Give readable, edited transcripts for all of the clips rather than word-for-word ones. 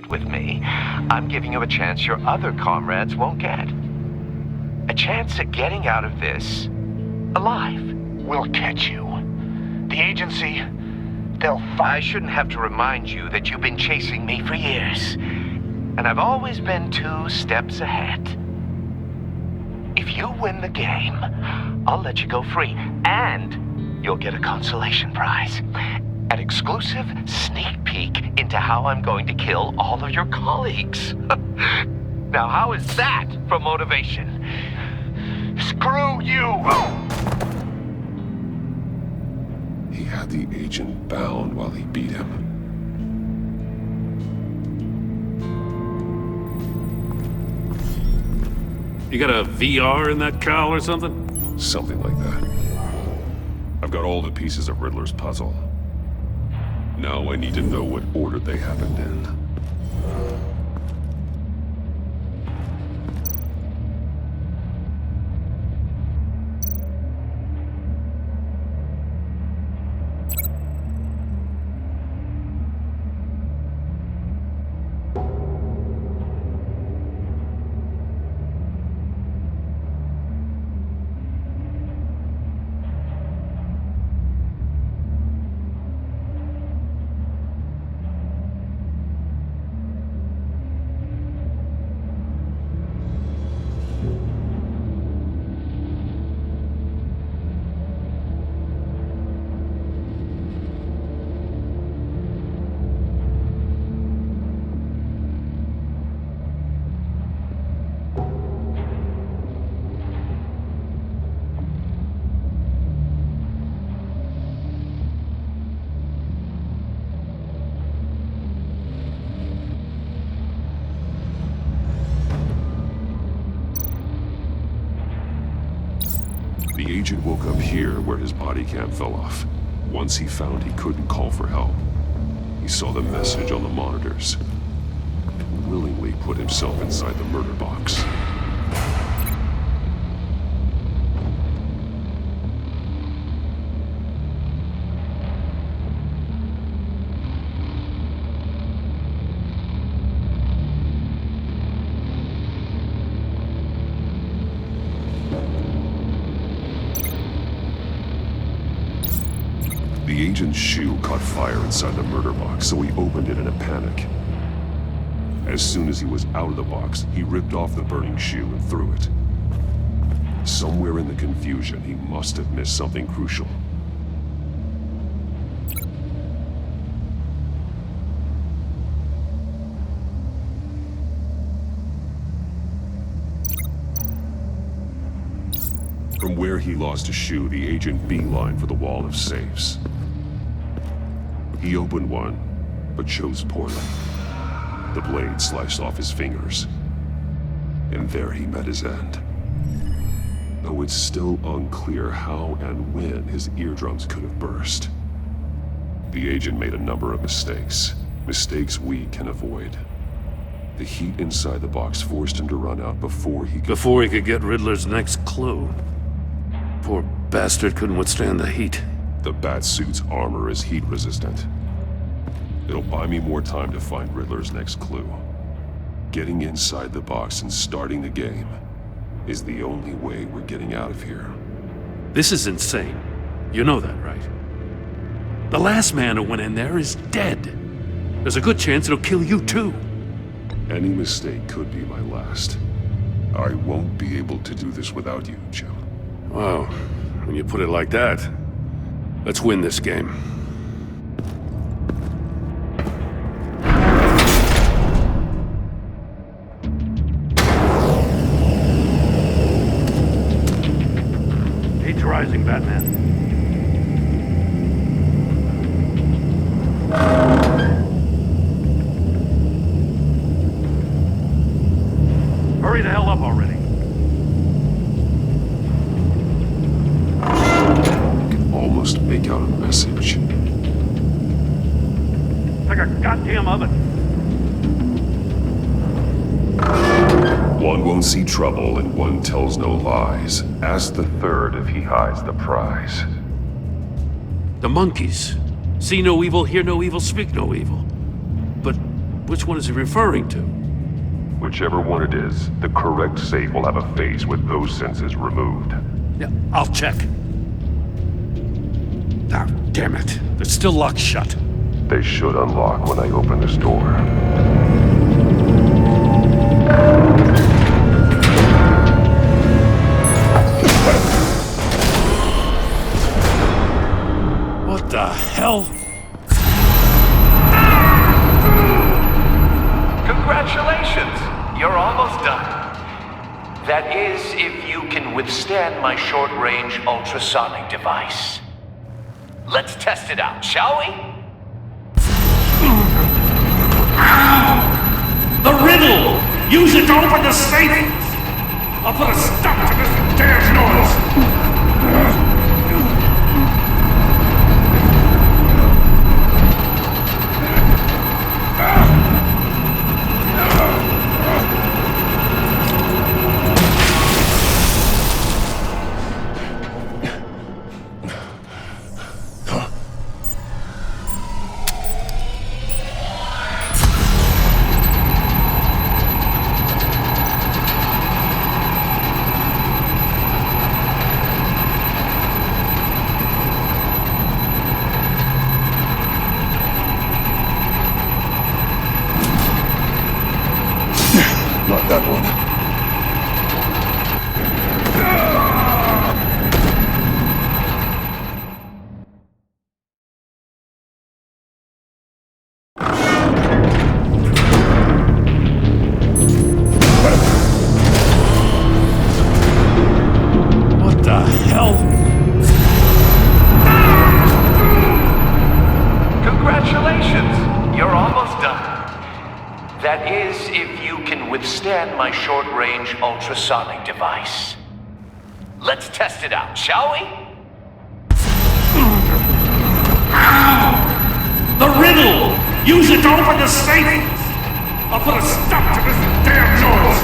it with me, I'm giving you a chance your other comrades won't get. A chance at getting out of this alive. We'll catch you. The agency, they'll I shouldn't have to remind you that you've been chasing me for years. And I've always been 2 steps ahead. If you win the game, I'll let you go free. And you'll get a consolation prize. An exclusive sneak peek into how I'm going to kill all of your colleagues. Now, how is that for motivation? Screw you! He had the agent bound while he beat him. You got a VR in that cowl or something? Something like that. I've got all the pieces of Riddler's puzzle. Now I need to know what order they happened in. The agent woke up here where his body cam fell off. Once he found he couldn't call for help, he saw the message on the monitors and willingly put himself inside the murder box. The agent's shoe caught fire inside the murder box, so he opened it in a panic. As soon as he was out of the box, he ripped off the burning shoe and threw it. Somewhere in the confusion, he must have missed something crucial. From where he lost a shoe, the agent beelined for the wall of safes. He opened one, but chose poorly. The blade sliced off his fingers. And there he met his end. Though it's still unclear how and when his eardrums could have burst. The agent made a number of mistakes. Mistakes we can avoid. The heat inside the box forced him to run out before he could get Riddler's next clue. Poor bastard couldn't withstand the heat. The Batsuit's armor is heat resistant. It'll buy me more time to find Riddler's next clue. Getting inside the box and starting the game is the only way we're getting out of here. This is insane. You know that, right? The last man who went in there is dead. There's a good chance it'll kill you too. Any mistake could be my last. I won't be able to do this without you, Jim. Wow, when you put it like that, let's win this game. Age rising, Batman. Hurry the hell up already. Almost make out a message. Like a goddamn oven. One won't see trouble and one tells no lies. Ask the third if he hides the prize. The monkeys. See no evil, hear no evil, speak no evil. But Which one is he referring to? Whichever one it is, the correct safe will have a phase with those sensors removed. Yeah, I'll check. Ah, damn it. They're still locked shut. They should unlock when I open this door. What the hell? Congratulations! You're almost done. That is, if you can withstand my short-range ultrasonic device. Let's test it out, shall we? The riddle! Use it to open the safe! I'll put a stop to this damn noise! Not that one. What the hell? Congratulations! You're almost done. That is, if you can withstand my short-range ultrasonic device. Let's test it out, shall we? The riddle! Use it to open the safe! I'll put a stop to this damn noise!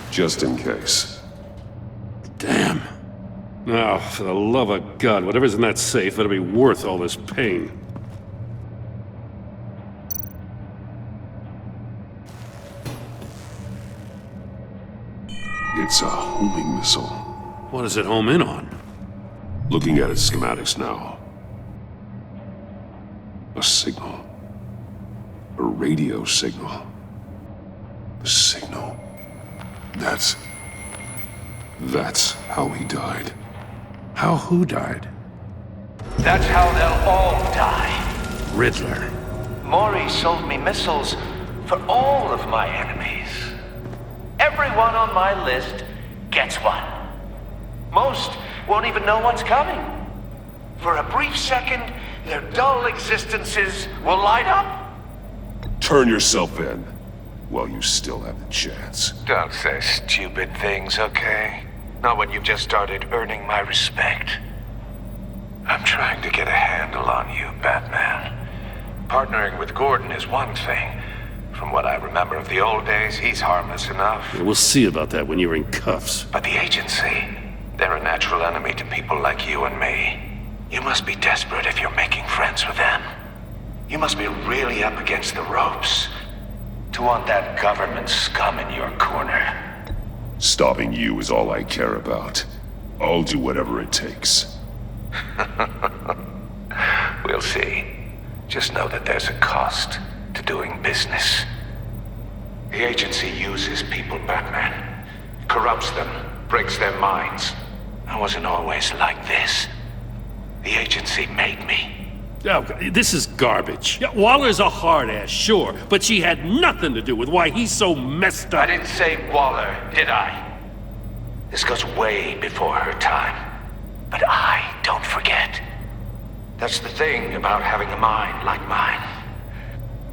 Just in case. Damn. Now, for the love of God, whatever's in that safe better be worth all this pain. It's a homing missile. What does it home in on? Looking at its schematics now. A signal. A radio signal. A signal. That's how he died. How who died? That's how they'll all die. Riddler. Maury sold me missiles for all of my enemies. Everyone on my list gets one. Most won't even know what's coming. For a brief second, their dull existences will light up. Turn yourself in while you still have the chance. Don't say stupid things, okay? Not when you've just started earning my respect. I'm trying to get a handle on you, Batman. Partnering with Gordon is one thing. From what I remember of the old days, he's harmless enough. Yeah, we'll see about that when you're in cuffs. But the agency, they're a natural enemy to people like you and me. You must be desperate if you're making friends with them. You must be really up against the ropes to want that government scum in your corner. Stopping you is all I care about. I'll do whatever it takes. We'll see. Just know that there's a cost to doing business. The agency uses people, Batman. Corrupts them, breaks their minds. I wasn't always like this. The agency made me. Oh, this is garbage. Yeah, Waller's a hard ass, sure, but she had nothing to do with why he's so messed up. I didn't say Waller, did I? This goes way before her time. But I don't forget. That's the thing about having a mind like mine.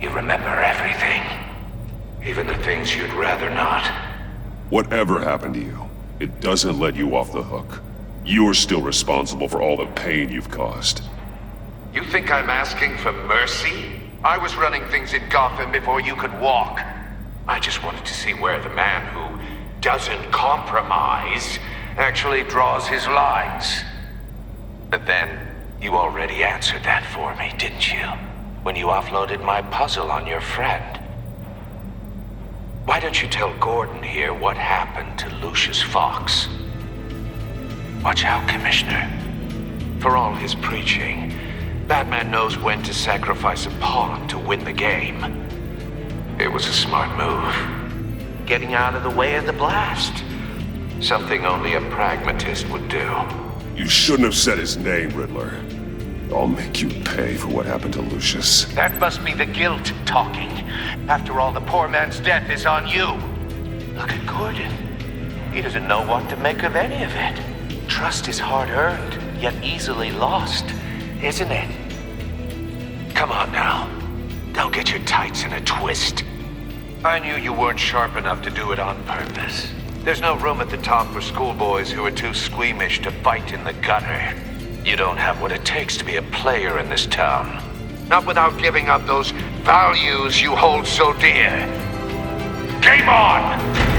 You remember everything. Even the things you'd rather not. Whatever happened to you, it doesn't let you off the hook. You're still responsible for all the pain you've caused. You think I'm asking for mercy? I was running things in Gotham before you could walk. I just wanted to see where the man who doesn't compromise actually draws his lines. But then, you already answered that for me, didn't you? When you offloaded my puzzle on your friend. Why don't you tell Gordon here what happened to Lucius Fox? Watch out, Commissioner. For all his preaching, Batman knows when to sacrifice a pawn to win the game. It was a smart move. Getting out of the way of the blast. Something only a pragmatist would do. You shouldn't have said his name, Riddler. I'll make you pay for what happened to Lucius. That must be the guilt talking. After all, the poor man's death is on you. Look at Gordon. He doesn't know what to make of any of it. Trust is hard-earned, yet easily lost, isn't it? Come on now. Don't get your tights in a twist. I knew you weren't sharp enough to do it on purpose. There's no room at the top for schoolboys who are too squeamish to fight in the gutter. You don't have what it takes to be a player in this town. Not without giving up those values you hold so dear. Game on!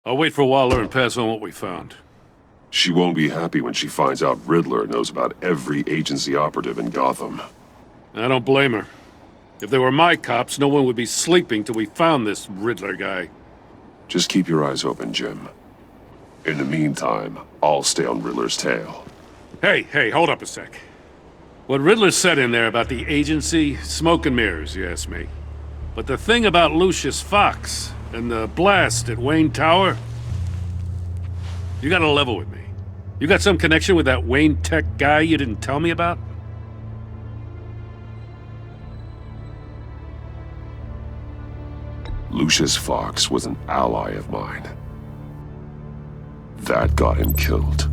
I'll wait for Waller and pass on what we found. She won't be happy when she finds out Riddler knows about every agency operative in Gotham. I don't blame her. If they were my cops, no one would be sleeping till we found this Riddler guy. Just keep your eyes open, Jim. In the meantime, I'll stay on Riddler's tail. Hey, hold up a sec. What Riddler said in there about the agency, smoke and mirrors, you ask me. But the thing about Lucius Fox and the blast at Wayne Tower, you gotta level with me. You got some connection with that Wayne Tech guy you didn't tell me about? Lucius Fox was an ally of mine. That got him killed.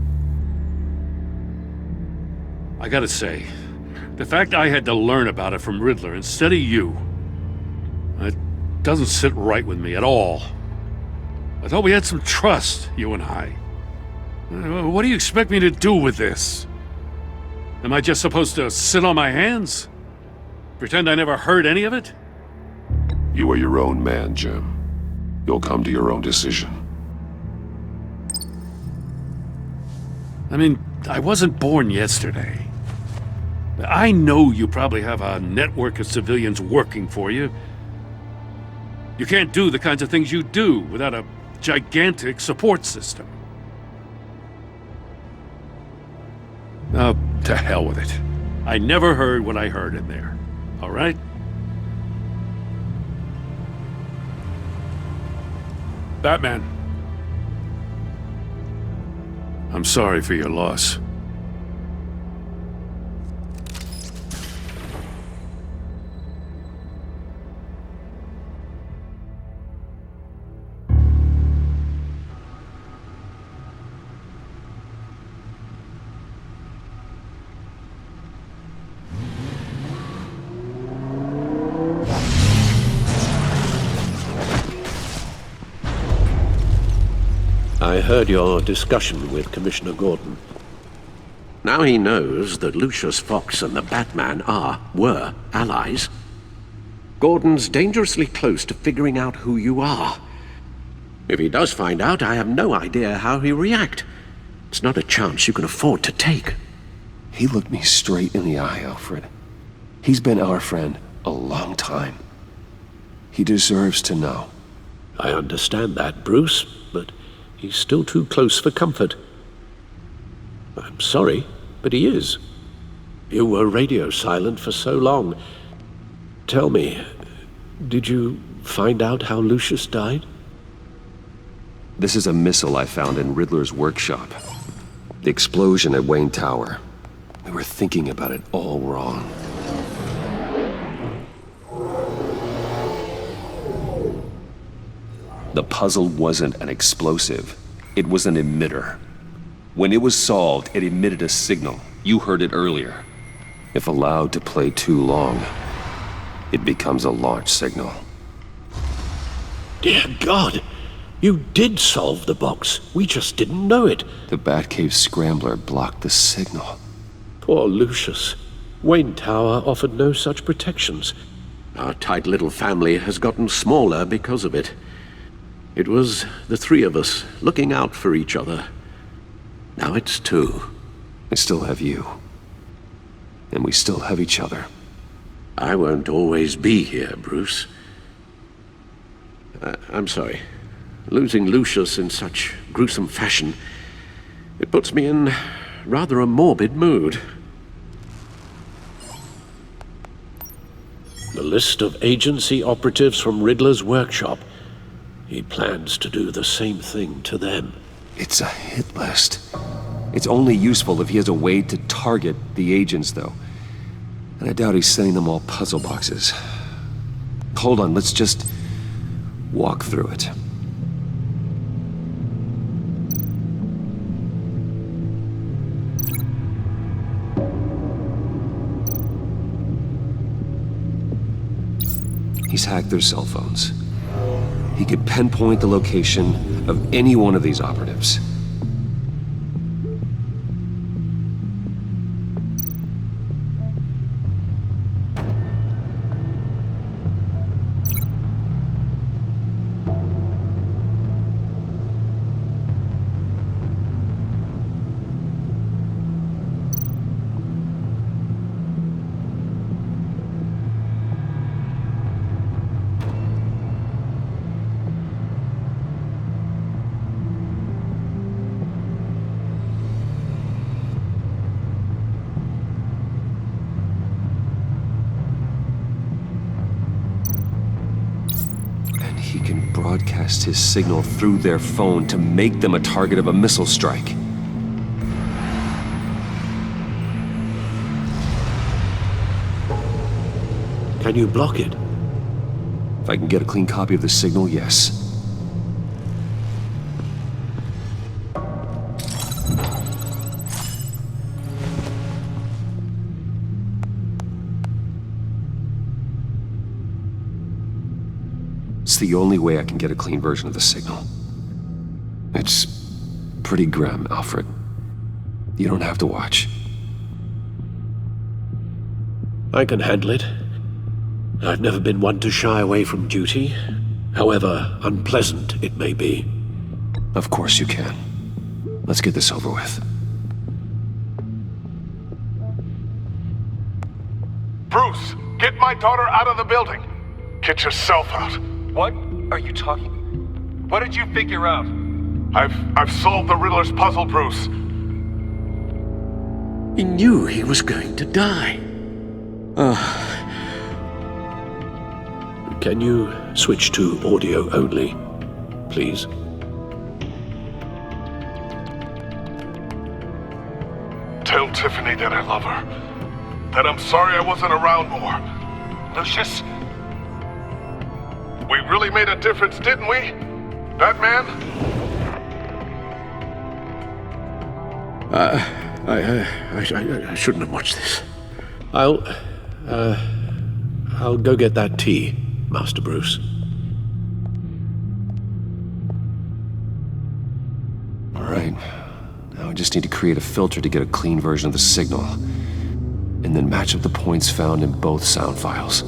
I gotta say, the fact I had to learn about it from Riddler instead of you, it doesn't sit right with me at all. I thought we had some trust, you and I. What do you expect me to do with this? Am I just supposed to sit on my hands? Pretend I never heard any of it? You are your own man, Jim. You'll come to your own decision. I mean, I wasn't born yesterday. I know you probably have a network of civilians working for you. You can't do the kinds of things you do without a gigantic support system. Oh, to hell with it. I never heard what I heard in there. All right? Batman. I'm sorry for your loss. I heard your discussion with Commissioner Gordon. Now he knows that Lucius Fox and the Batman were allies. Gordon's dangerously close to figuring out who you are. If he does find out, I have no idea how he'll react. It's not a chance you can afford to take. He looked me straight in the eye, Alfred. He's been our friend a long time. He deserves to know. I understand that, Bruce, but he's still too close for comfort. I'm sorry, but he is. You were radio silent for so long. Tell me, Did you find out how Lucius died? This is a missile I found in Riddler's workshop. The explosion at Wayne Tower. We were thinking about it all wrong. The puzzle wasn't an explosive. It was an emitter. When it was solved, it emitted a signal. You heard it earlier. If allowed to play too long, it becomes a launch signal. Dear God! You did solve the box. We just didn't know it. The Batcave Scrambler blocked the signal. Poor Lucius. Wayne Tower offered no such protections. Our tight little family has gotten smaller because of it. It was the three of us looking out for each other. Now it's two. I still have you. And we still have each other. I won't always be here, Bruce. I'm sorry. Losing Lucius in such gruesome fashion, it puts me in rather a morbid mood. The list of agency operatives from Riddler's workshop. He plans to do the same thing to them. It's a hit list. It's only useful if he has a way to target the agents, though. And I doubt he's sending them all puzzle boxes. Hold on, let's just walk through it. He's hacked their cell phones. He could pinpoint the location of any one of these operatives. He can broadcast his signal through their phone to make them a target of a missile strike. Can you block it? If I can get a clean copy of the signal, yes. It's the only way I can get a clean version of the signal. It's pretty grim, Alfred. You don't have to watch. I can handle it. I've never been one to shy away from duty, however unpleasant it may be. Of course you can. Let's get this over with. Bruce, get my daughter out of the building. Get yourself out. What are you talking? What did you figure out? I've solved the Riddler's puzzle, Bruce. He knew he was going to die. Can you switch to audio only, please? Tell Tiffany that I love her. That I'm sorry I wasn't around more. Lucius? We really made a difference, didn't we? Batman? I shouldn't have watched this. I'll go get that tea, Master Bruce. All right. Now I just need to create a filter to get a clean version of the signal, and then match up the points found in both sound files.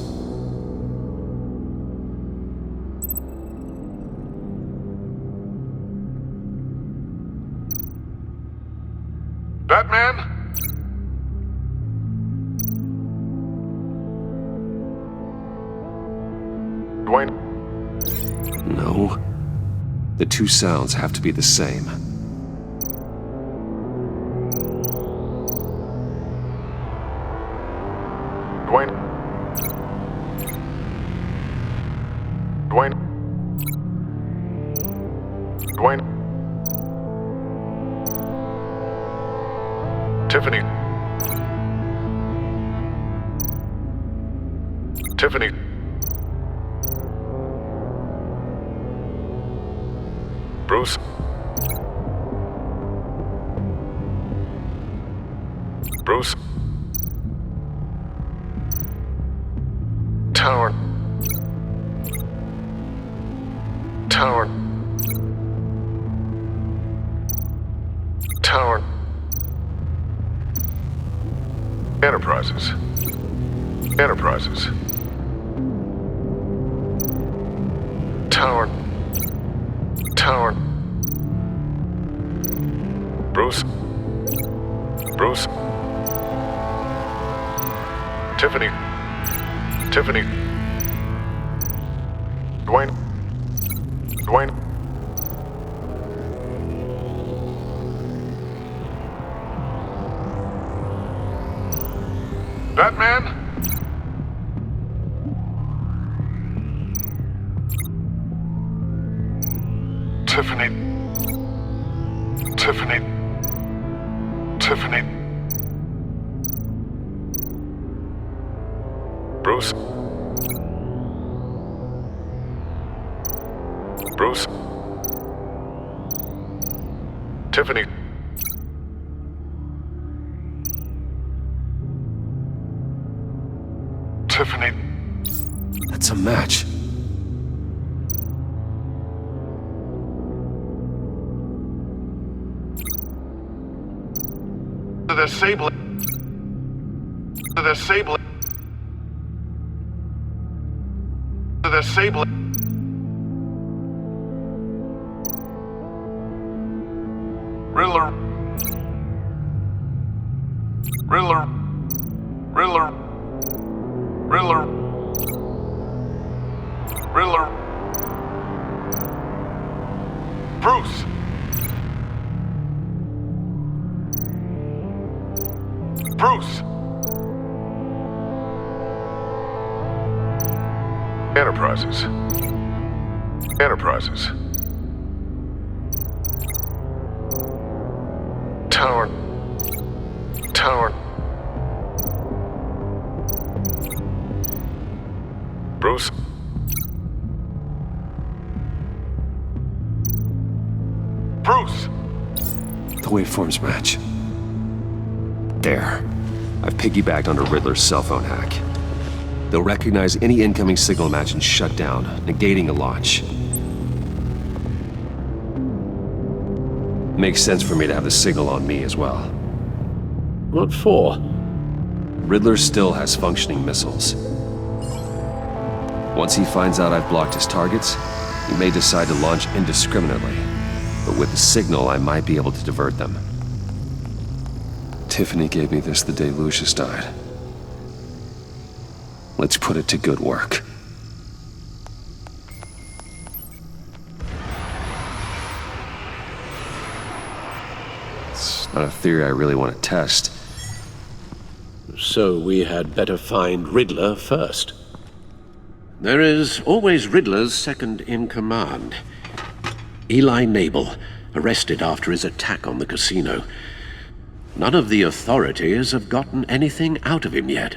Batman? Dwayne? No. The two sounds have to be the same. Dwayne? Dwayne. Dwayne. Tiffany. Tiffany. Bruce. Bruce. Tower. Tower. Tower. Enterprises. Enterprises. Tower. Tower. Bruce. Bruce. Tiffany. Tiffany. Dwayne. Dwayne. Batman? Tiffany. Tiffany. Tiffany. Bruce. Bruce. Tiffany. Tiffany. That's a match. The Sable. The Sable. The Sable. Riddler. Riddler. Riddler. Riddler. Riddler. Bruce. Bruce. Enterprises. Enterprises. Tower. Tower. Bruce. Bruce. The waveforms match. There. I've piggybacked onto Riddler's cell phone hack. They'll recognize any incoming signal match and shut down, negating a launch. Makes sense for me to have the signal on me as well. What for? Riddler still has functioning missiles. Once he finds out I've blocked his targets, he may decide to launch indiscriminately. But with the signal, I might be able to divert them. Tiffany gave me this the day Lucius died. Let's put it to good work. It's not a theory I really want to test. So we had better find Riddler first. There is always Riddler's second in command. Eli Nabel, arrested after his attack on the casino. None of the authorities have gotten anything out of him yet.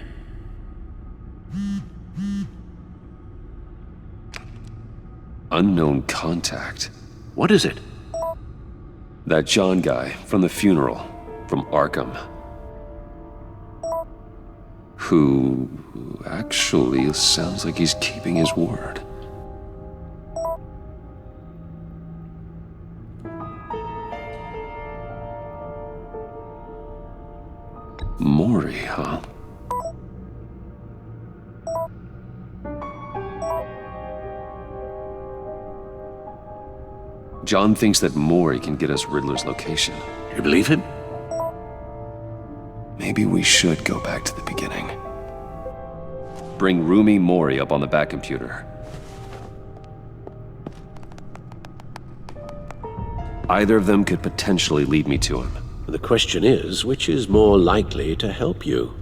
Unknown contact. What is it? That John guy from the funeral, from Arkham. Who actually sounds like he's keeping his word. Mori, huh? John thinks that Mori can get us Riddler's location. You believe him? Maybe we should go back to the beginning. Bring Rumi Mori up on the back computer. Either of them could potentially lead me to him. The question is, which is more likely to help you?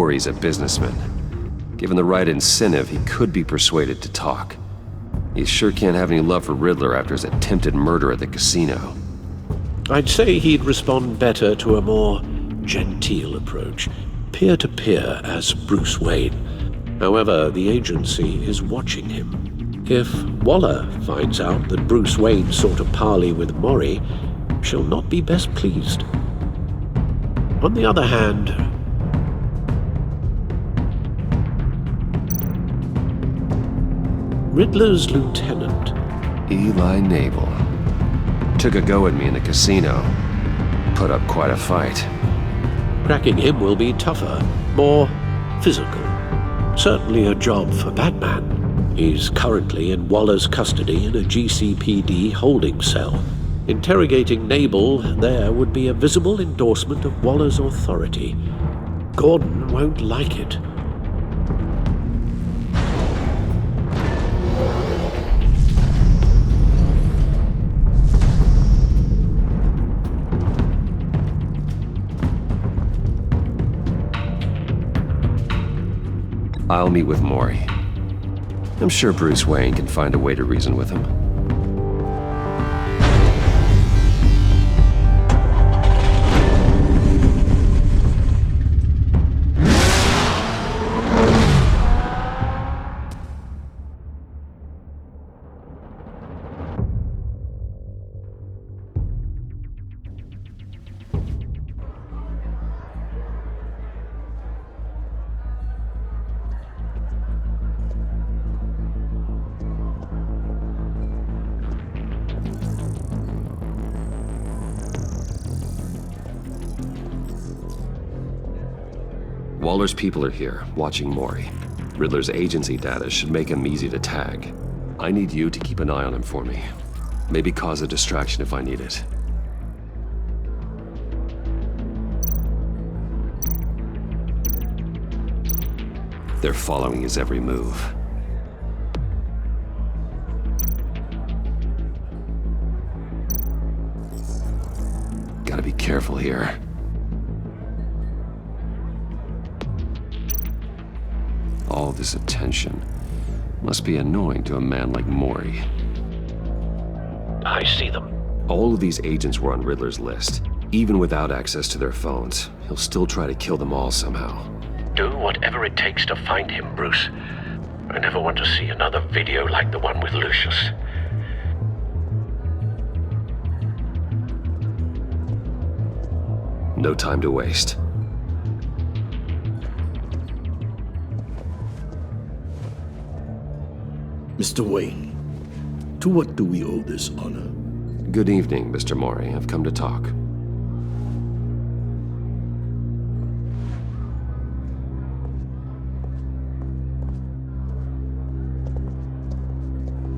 Maury's a businessman. Given the right incentive, he could be persuaded to talk. He sure can't have any love for Riddler after his attempted murder at the casino. I'd say he'd respond better to a more genteel approach, peer-to-peer as Bruce Wayne. However, the agency is watching him. If Waller finds out that Bruce Wayne sought a parley with Maury, she'll not be best pleased. On the other hand, Riddler's lieutenant, Eli Nabel took a go at me in the casino. Put up quite a fight. cracking him will be tougher, more physical. Certainly a job for Batman. He's currently in Waller's custody in a GCPD holding cell. Interrogating Nabel there would be a visible endorsement of Waller's authority. Gordon won't like it. I'll meet with Maury. I'm sure Bruce Wayne can find a way to reason with him. Waller's people are here, watching Maury. Riddler's agency data should make him easy to tag. I need you to keep an eye on him for me. Maybe cause a distraction if I need it. They're following his every move. Gotta be careful here. All this attention must be annoying to a man like Maury. I see them. All of these agents were on Riddler's list. Even without access to their phones, he'll still try to kill them all somehow. Do whatever it takes to find him, Bruce. I never want to see another video like the one with Lucius. No time to waste. Mr. Wayne, to what do we owe this honor? Good evening, Mr. Maury. I've come to talk.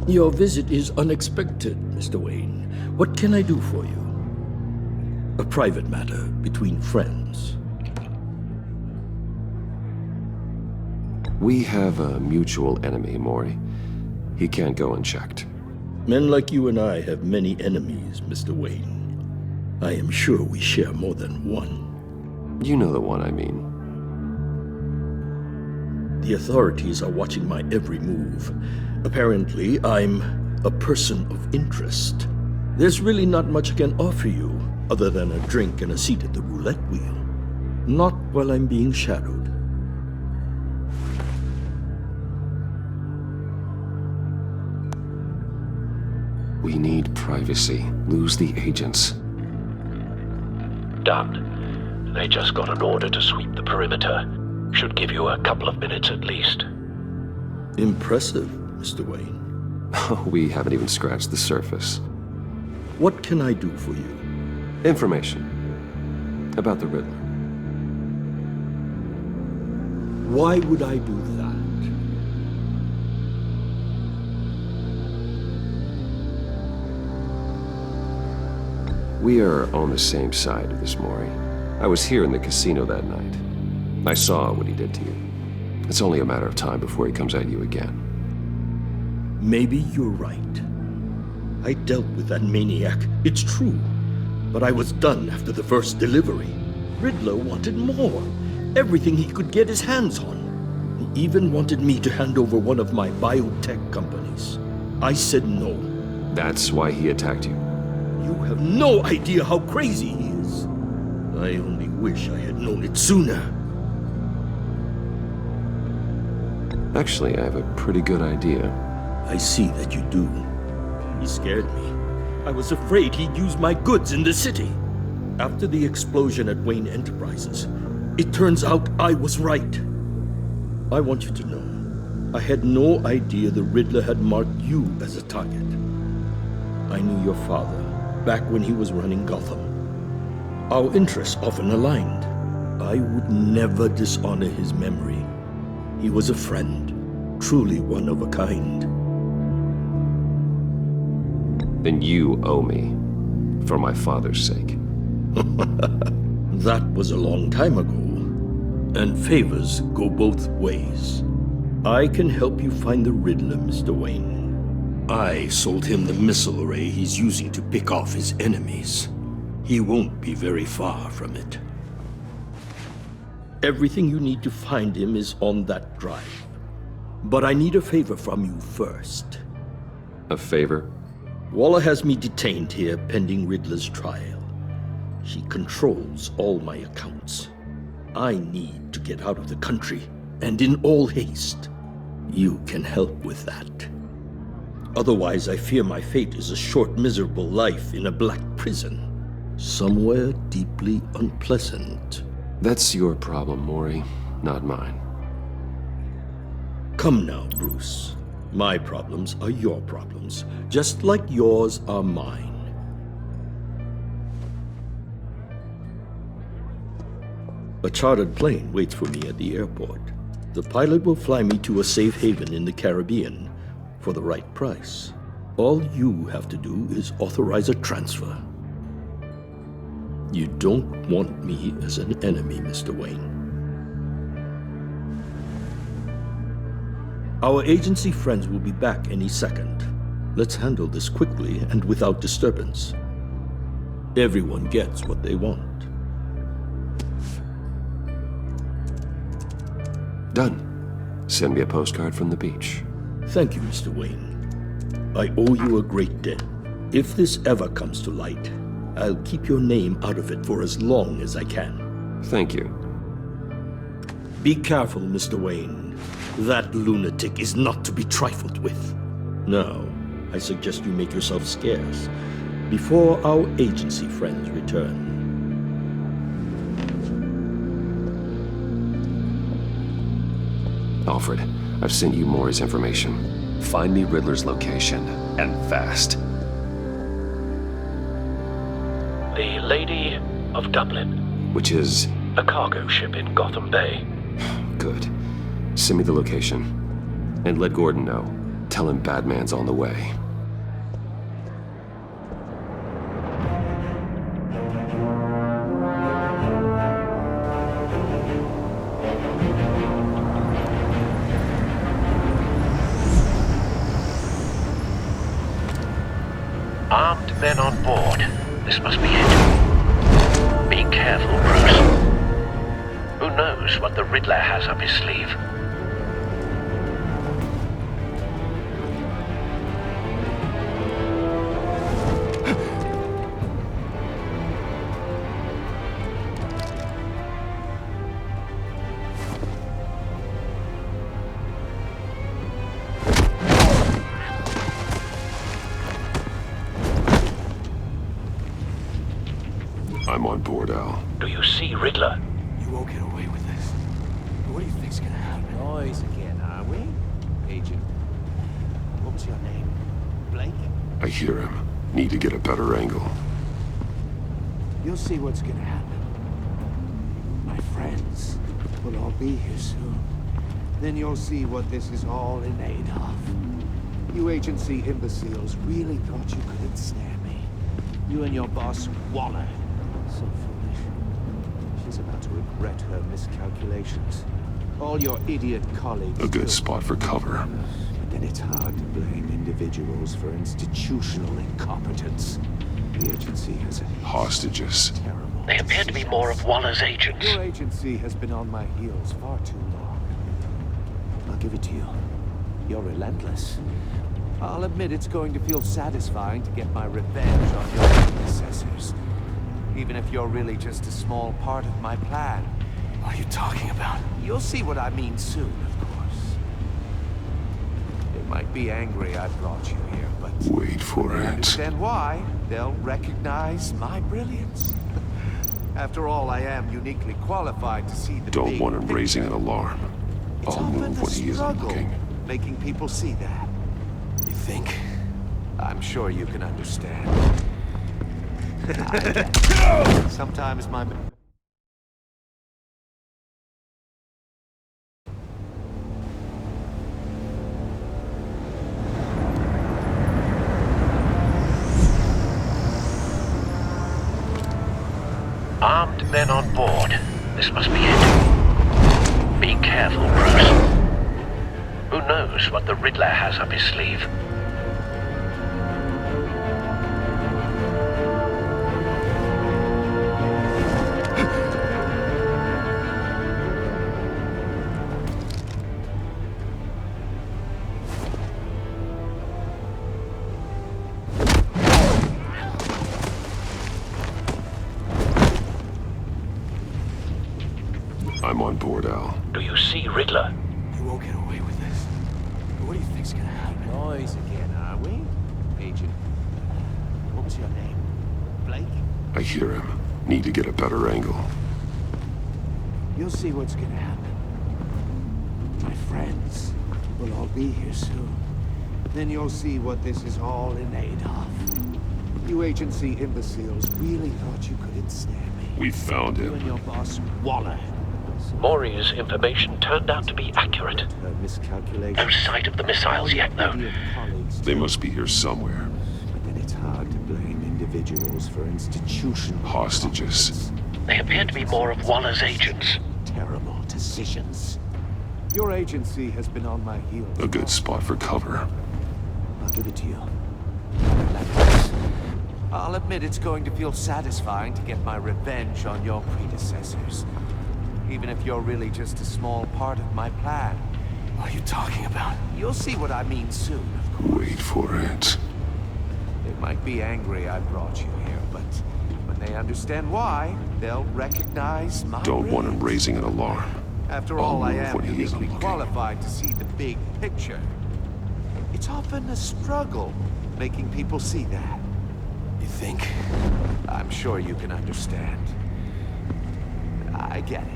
Your visit is unexpected, Mr. Wayne. What can I do for you? A private matter between friends. We have a mutual enemy, Maury. He can't go unchecked. Men like you and I have many enemies, Mr. Wayne. I am sure we share more than one. You know the one I mean. The authorities are watching my every move. Apparently, I'm a person of interest. There's really not much I can offer you, other than a drink and a seat at the roulette wheel. Not while I'm being shadowed. We need privacy. Lose the agents. Done. They just got an order to sweep the perimeter. Should give you a couple of minutes at least. Impressive, Mr. Wayne. We haven't even scratched the surface. What can I do for you? Information about the Riddler. Why would I do that? We are on the same side of this, Maury. I was here in the casino that night. I saw what he did to you. It's only a matter of time before he comes at you again. Maybe you're right. I dealt with that maniac, it's true. But I was done after the first delivery. Riddler wanted more. everything he could get his hands on. He even wanted me to hand over one of my biotech companies. I said no. That's why he attacked you. You have no idea how crazy he is. I only wish I had known it sooner. Actually, I have a pretty good idea. I see that you do. He scared me. I was afraid he'd use my goods in the city. After the explosion at Wayne Enterprises, it turns out I was right. I want you to know, I had no idea the Riddler had marked you as a target. I knew your father back when he was running Gotham. Our interests often aligned. I would never dishonor his memory. He was a friend, truly one of a kind. Then you owe me, for my father's sake. That was a long time ago, and favors go both ways. I can help you find the Riddler, Mr. Wayne. I sold him the missile array he's using to pick off his enemies. He won't be very far from it. Everything you need to find him is on that drive. But I need a favor from you first. A favor? Waller has me detained here pending Riddler's trial. She controls all my accounts. I need to get out of the country, and in all haste. You can help with that. Otherwise, I fear my fate is a short, miserable life in a black prison. Somewhere deeply unpleasant. That's your problem, Maury, not mine. Come now, Bruce. My problems are your problems, just like yours are mine. A chartered plane waits for me at the airport. The pilot will fly me to a safe haven in the Caribbean for the right price. All you have to do is authorize a transfer. You don't want me as an enemy, Mr. Wayne. Our agency friends will be back any second. Let's handle this quickly and without disturbance. Everyone gets what they want. Done. Send me a postcard from the beach. Thank you, Mr. Wayne. I owe you a great debt. If this ever comes to light, I'll keep your name out of it for as long as I can. Thank you. Be careful, Mr. Wayne. That lunatic is not to be trifled with. Now, I suggest you make yourself scarce before our agency friends return. Alfred, I've sent you Maury's information. Find me Riddler's location, and fast. The Lady of Dublin. Which is... A cargo ship in Gotham Bay. Good. Send me the location. And let Gordon know. Tell him Batman's on the way. Armed men on board. This must be it. Be careful, Bruce. Who knows what the Riddler has up his sleeve? I'm on board, Al. Do you see Riddler? You won't get away with this. What do you think's gonna happen? Noise again, are we? Agent. What was your name? Blake? I hear him. Need to get a better angle. You'll see what's gonna happen. My friends will all be here soon. Then you'll see what this is all in aid of. You agency imbeciles really thought you couldn't snare me. You and your boss, Waller. So foolish. She's about to regret her miscalculations. All your idiot colleagues... A good too. spot for cover. But then it's hard to blame individuals for institutional incompetence. The agency has a Hostages. terrible... They appear to be more of Waller's agents. Your agency has been on my heels far too long. I'll give it to you. You're relentless. I'll admit it's going to feel satisfying to get my revenge on your predecessors. Even if you're really just a small part of my plan. What are you talking about? You'll see what I mean soon, of course. They might be angry I brought you here, but... Wait for I it. understand why. They'll recognize my brilliance. After all, I am uniquely qualified to see the Don't big want him picture. raising an alarm. It's I'll often move the when he isn't struggle looking. making people see that. You think? I'm sure you can understand. I get it. Sometimes my... Armed men on board. This must be it. Be careful, Bruce. Who knows what the Riddler has up his sleeve? I'm on board, Al. Do you see Riddler? We won't get away with this. What do you think's gonna happen? Noise again, are we? Agent. What was your name? Blake? I hear him. Need to get a better angle. You'll see what's gonna happen. My friends will all be here soon. Then you'll see what this is all in aid of. You agency imbeciles really thought you could ensnare me. We found You and him. your boss, Waller. Maury's information turned out to be accurate. Her miscalculation. No sight of the missiles yet, though. They must be here somewhere. But then it's hard to blame individuals for institutional Hostages. They appear to be more of Waller's agents. terrible decisions. Your agency has been on my heels. A good spot for cover. I'll give it to you. Relentless. I'll admit it's going to feel satisfying to get my revenge on your predecessors. Even if you're really just a small part of my plan. What are you talking about? You'll see what I mean soon, of course. Wait for it. They might be angry I brought you here, but when they understand why, they'll recognize my Don't want him brilliance. raising an alarm. After I'll all, I move am when he isn't uniquely looking. qualified to see the big picture. It's often a struggle making people see that. You think? I'm sure you can understand. I get it.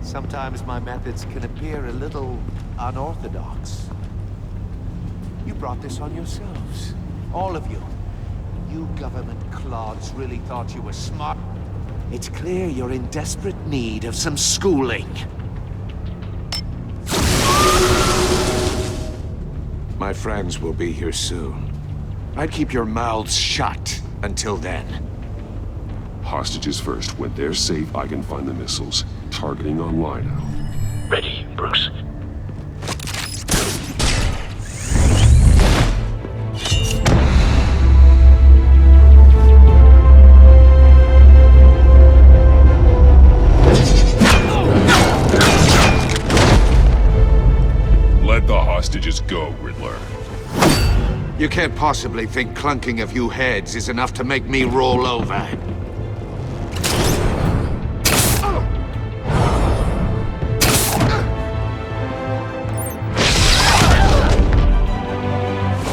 Sometimes my methods can appear a little unorthodox. You brought this on yourselves. All of you. You government clods really thought you were smart. It's clear you're in desperate need of some schooling. My friends will be here soon. I'd keep your mouths shut until then. Hostages first. When they're safe, I can find the missiles. Targeting online, Al. Ready, Bruce? Let the hostages go, Riddler. You can't possibly think clunking a few heads is enough to make me roll over.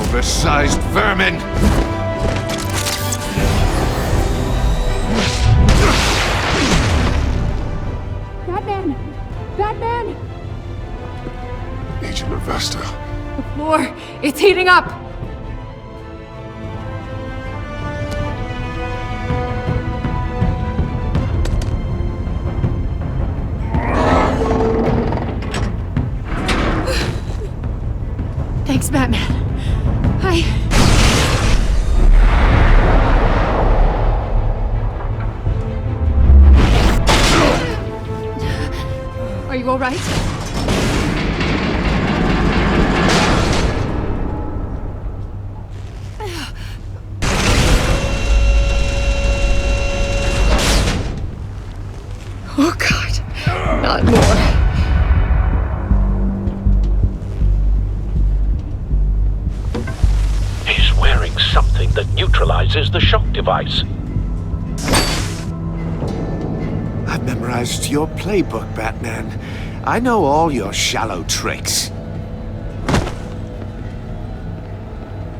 Oversized vermin! Batman! Batman! Agent Avesta. The floor, it's heating up! Thanks, Batman. Are you all right? Oh, God. Not more. He's wearing something that neutralizes the shock device. I've memorized your playbook, Batman. I know all your shallow tricks.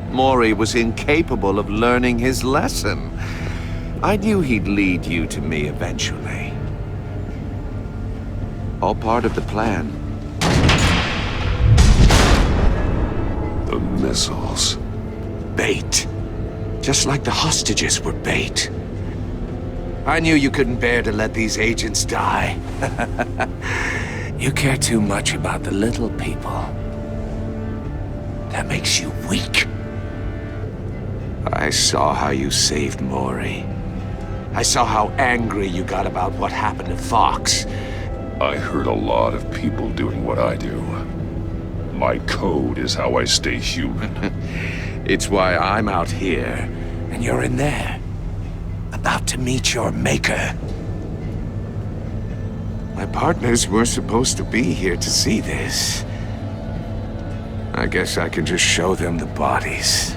Mori was incapable of learning his lesson. I knew he'd lead you to me eventually. All part of the plan. The missiles. Bait. Just like the hostages were bait. I knew you couldn't bear to let these agents die. You care too much about the little people. That makes you weak. I saw how you saved Mori. I saw how angry you got about what happened to Fox. I hurt a lot of people doing what I do. My code is how I stay human. It's why I'm out here, and you're in there. About to meet your maker. My partners were supposed to be here to see this. I guess I can just show them the bodies.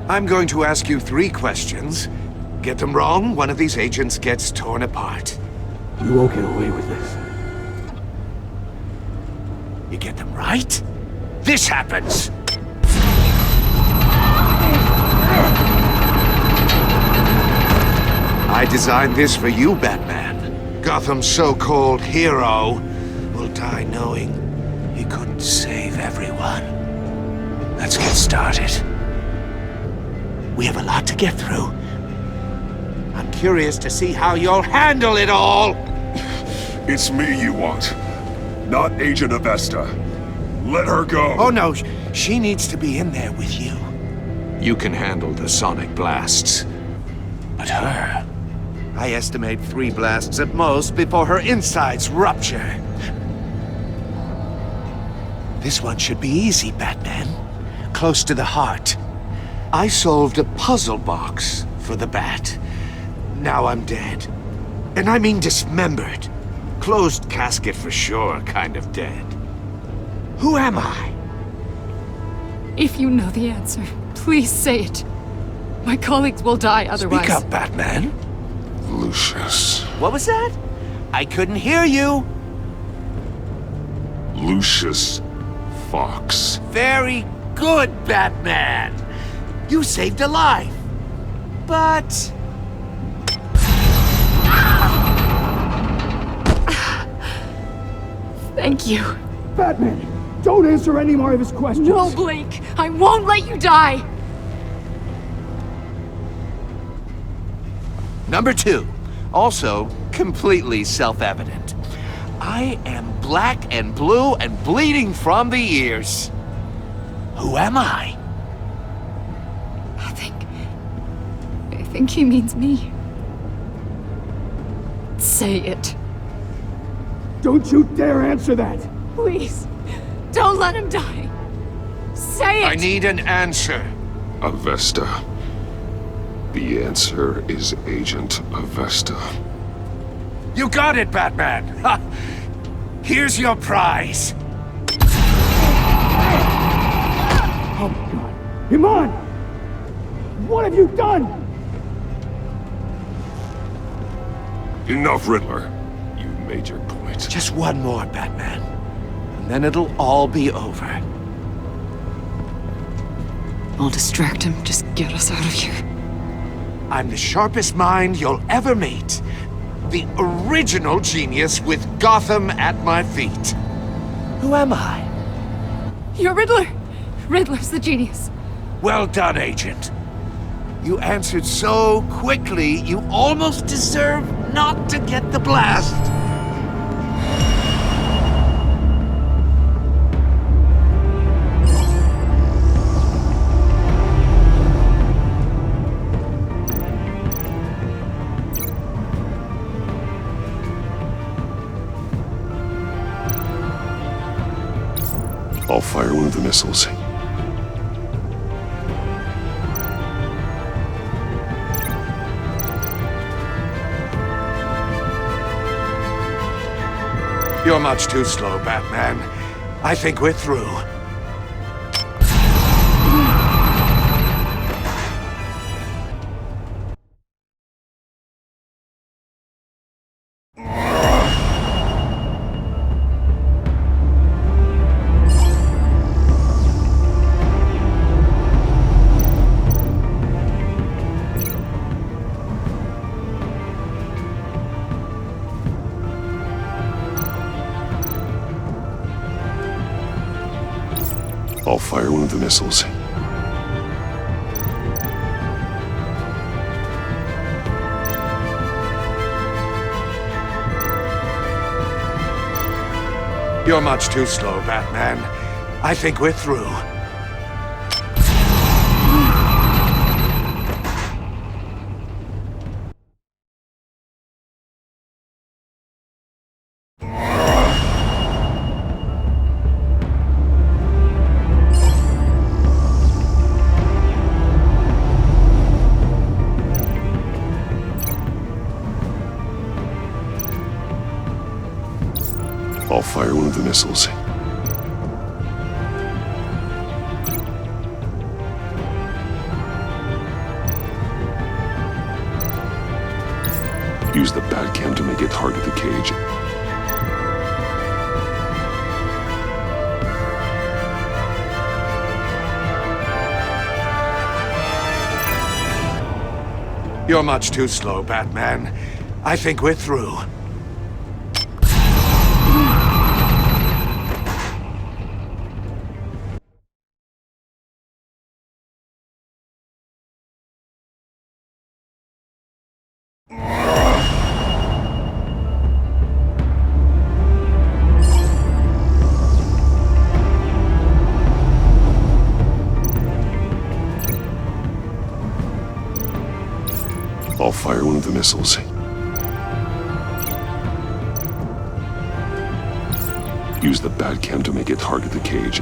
I'm going to ask you 3 questions. Get them wrong, one of these agents gets torn apart. You won't get away with this. You get them right, this happens! I designed this for you, Batman. Gotham's so-called hero will die knowing he couldn't save everyone. Let's get started. We have a lot to get through. I'm curious to see how you'll handle it all! It's me you want, not Agent Avesta. Let her go. Oh no, she needs to be in there with you. You can handle the sonic blasts. But her... I estimate 3 blasts at most before her insides rupture. This one should be easy, Batman. Close to the heart. I solved a puzzle box for the Bat. Now I'm dead. And I mean dismembered. Closed casket for sure, kind of dead. Who am I? If you know the answer, please say it. My colleagues will die otherwise. Speak up, Batman. Lucius. What was that? I couldn't hear you. Lucius Fox. Very good, Batman. You saved a life. But... Thank you. Batman, don't answer any more of his questions. No, Blake. I won't let you die. Number 2, also completely self-evident. I am black and blue and bleeding from the ears. Who am I? I think he means me. Say it. Don't you dare answer that! Please. Don't let him die. Say it! I need an answer. Avesta. The answer is Agent Avesta. You got it, Batman! Ha! Here's your prize. Oh my god. Iman! What have you done? Enough, Riddler. You made your point. Just one more, Batman. And then it'll all be over. I'll distract him. Just get us out of here. I'm the sharpest mind you'll ever meet. The original genius with Gotham at my feet. Who am I? You're Riddler. Riddler's the genius. Well done, Agent. You answered so quickly, you almost deserve not to get the blast. I'll fire one of the missiles. You're much too slow, Batman. I think we're through. I'll fire one of the missiles. You're much too slow, Batman. I think we're through. I'll fire one of the missiles. Use the Batcam to make it target the cage. You're much too slow, Batman. I think we're through. I'll fire one of the missiles. Use the Batcam to make it target the cage.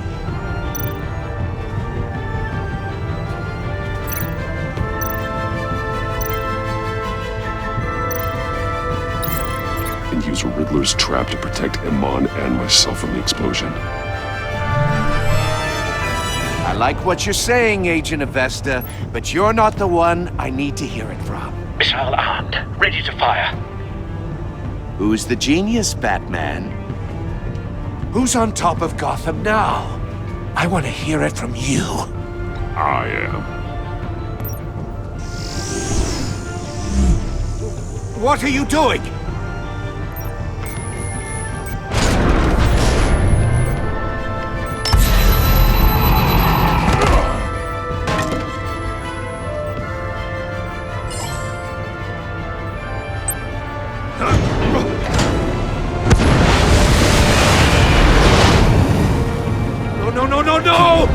And use Riddler's trap to protect Iman and myself from the explosion. I like what you're saying, Agent Avesta, but you're not the one I need to hear it from. Missile armed, ready to fire. Who's the genius, Batman? Who's on top of Gotham now? I want to hear it from you. I am. What are you doing? No!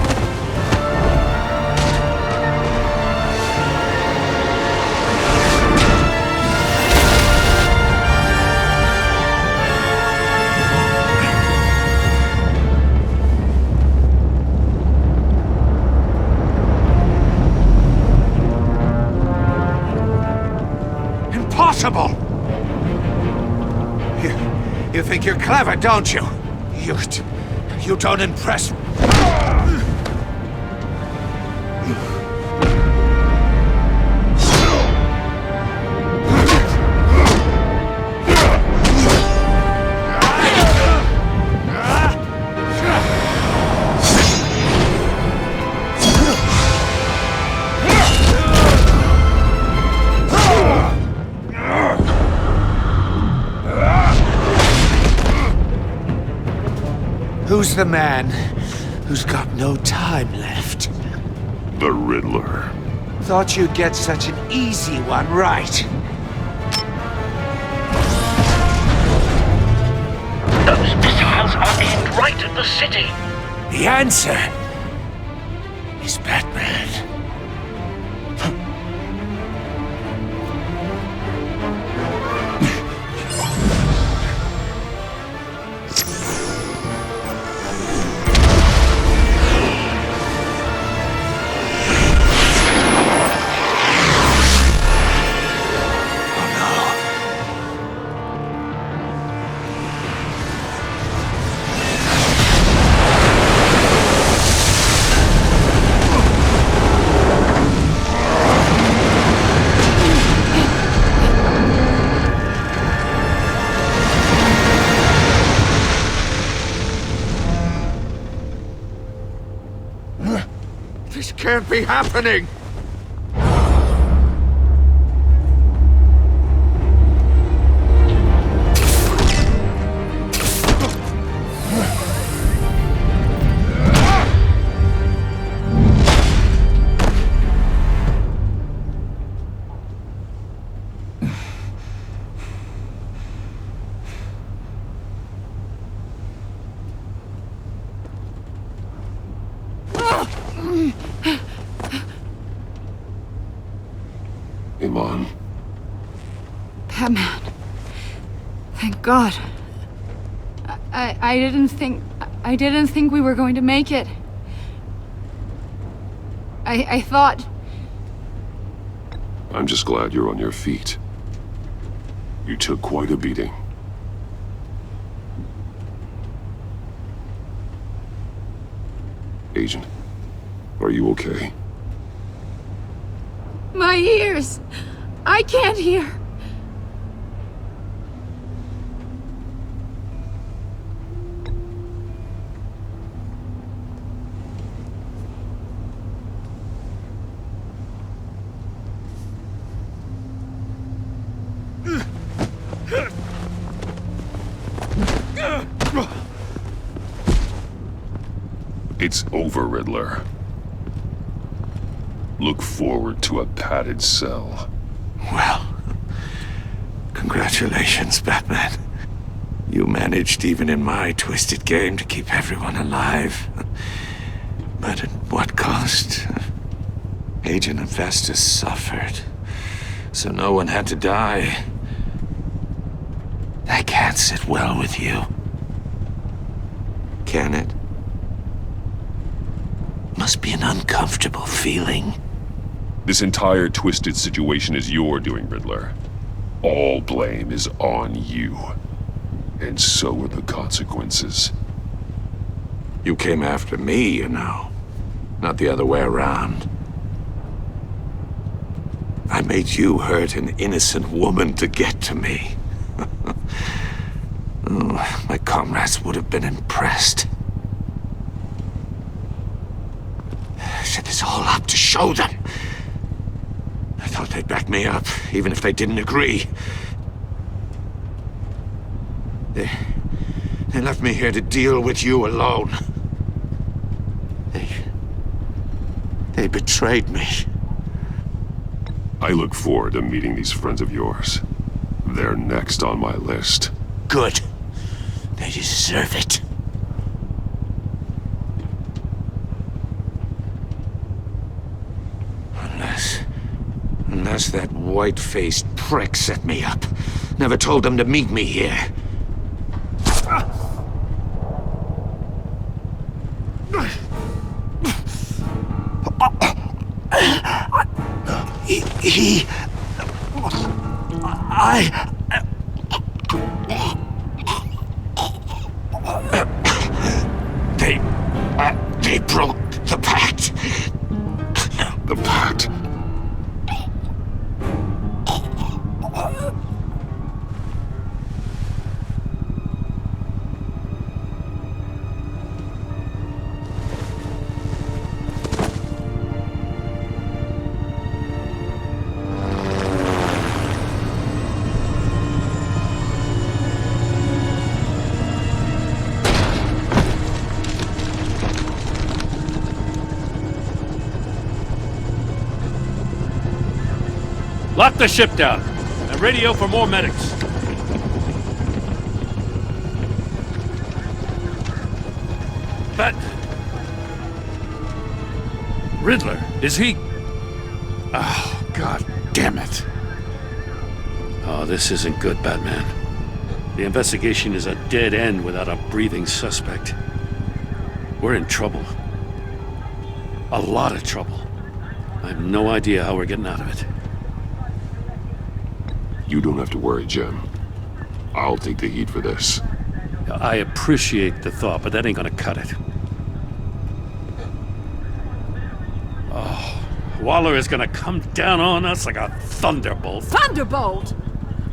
Impossible! You think you're clever, don't you? You don't impress. Who's the man who's got no time left? The Riddler. Thought you'd get such an easy one right. Those missiles are aimed right at the city. The answer is Batman. can't be happening! Iman. Batman. Thank God. I didn't think we were going to make it. I thought... I'm just glad you're on your feet. You took quite a beating. Agent, are you okay? My ears! I can't hear! It's over, Riddler. Look forward to a padded cell. Well, congratulations, Batman. You managed, even in my twisted game, to keep everyone alive. But at what cost? Agent Infestus suffered, so no one had to die. That can't sit well with you. Can it? Must be an uncomfortable feeling. This entire twisted situation is your doing, Riddler. All blame is on you. And so are the consequences. You came after me, you know. Not the other way around. I made you hurt an innocent woman to get to me. Oh, my comrades would have been impressed. I set this all up to show them. I thought they'd back me up, even if they didn't agree. They left me here to deal with you alone. They betrayed me. I look forward to meeting these friends of yours. They're next on my list. Good. They deserve it. Unless that white-faced prick set me up. Never told them to meet me here. They broke the pact. The pact? Lock the ship down and radio for more medics. But Riddler, is he? Oh, God damn it. Oh, this isn't good, Batman. The investigation is a dead end without a breathing suspect. We're in trouble. A lot of trouble. I have no idea how we're getting out of it. You don't have to worry, Jim. I'll take the heat for this. I appreciate the thought, but that ain't gonna cut it. Oh, Waller is gonna come down on us like a thunderbolt. Thunderbolt?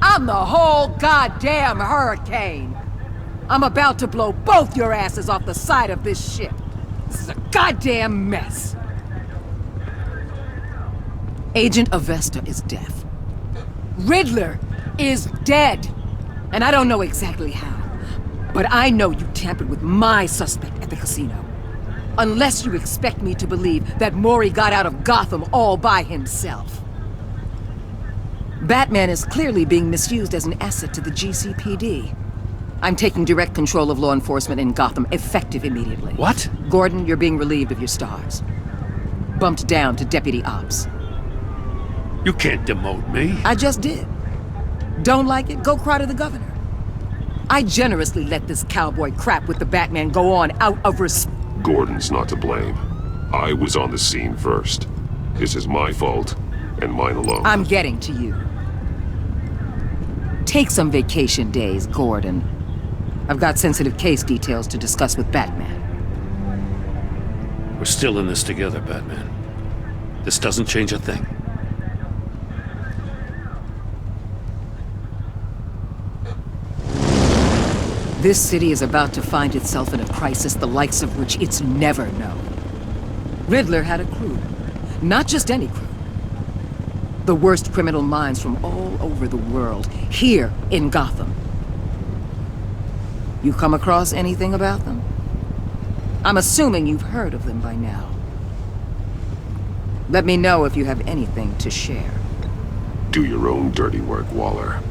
I'm the whole goddamn hurricane. I'm about to blow both your asses off the side of this ship. This is a goddamn mess. Agent Avesta is deaf. Riddler is dead! And I don't know exactly how, but I know you tampered with my suspect at the casino. Unless you expect me to believe that Mori got out of Gotham all by himself. Batman is clearly being misused as an asset to the GCPD. I'm taking direct control of law enforcement in Gotham, effective immediately. What? Gordon, you're being relieved of your stars. Bumped down to Deputy Ops. You can't demote me. I just did. Don't like it? Go cry to the governor. I generously let this cowboy crap with the Batman go on out of respect. Gordon's not to blame. I was on the scene first. This is my fault, and mine alone. I'm getting to you. Take some vacation days, Gordon. I've got sensitive case details to discuss with Batman. We're still in this together, Batman. This doesn't change a thing. This city is about to find itself in a crisis the likes of which it's never known. Riddler had a crew. Not just any crew. The worst criminal minds from all over the world, here in Gotham. You come across anything about them? I'm assuming you've heard of them by now. Let me know if you have anything to share. Do your own dirty work, Waller.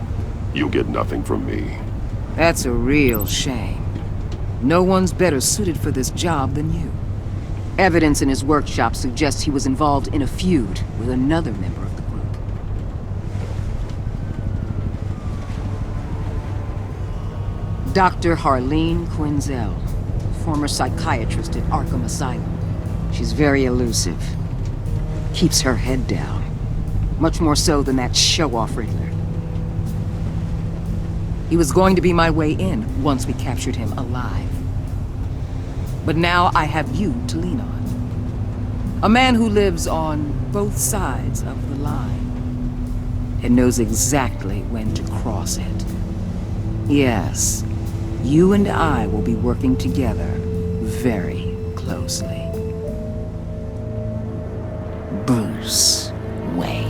You'll get nothing from me. That's a real shame. No one's better suited for this job than you. Evidence in his workshop suggests he was involved in a feud with another member of the group. Dr. Harleen Quinzel, former psychiatrist at Arkham Asylum. She's very elusive. Keeps her head down. Much more so than that show-off Riddler. He was going to be my way in once we captured him alive. But now I have you to lean on. A man who lives on both sides of the line and knows exactly when to cross it. Yes, you and I will be working together very closely. Bruce Wayne.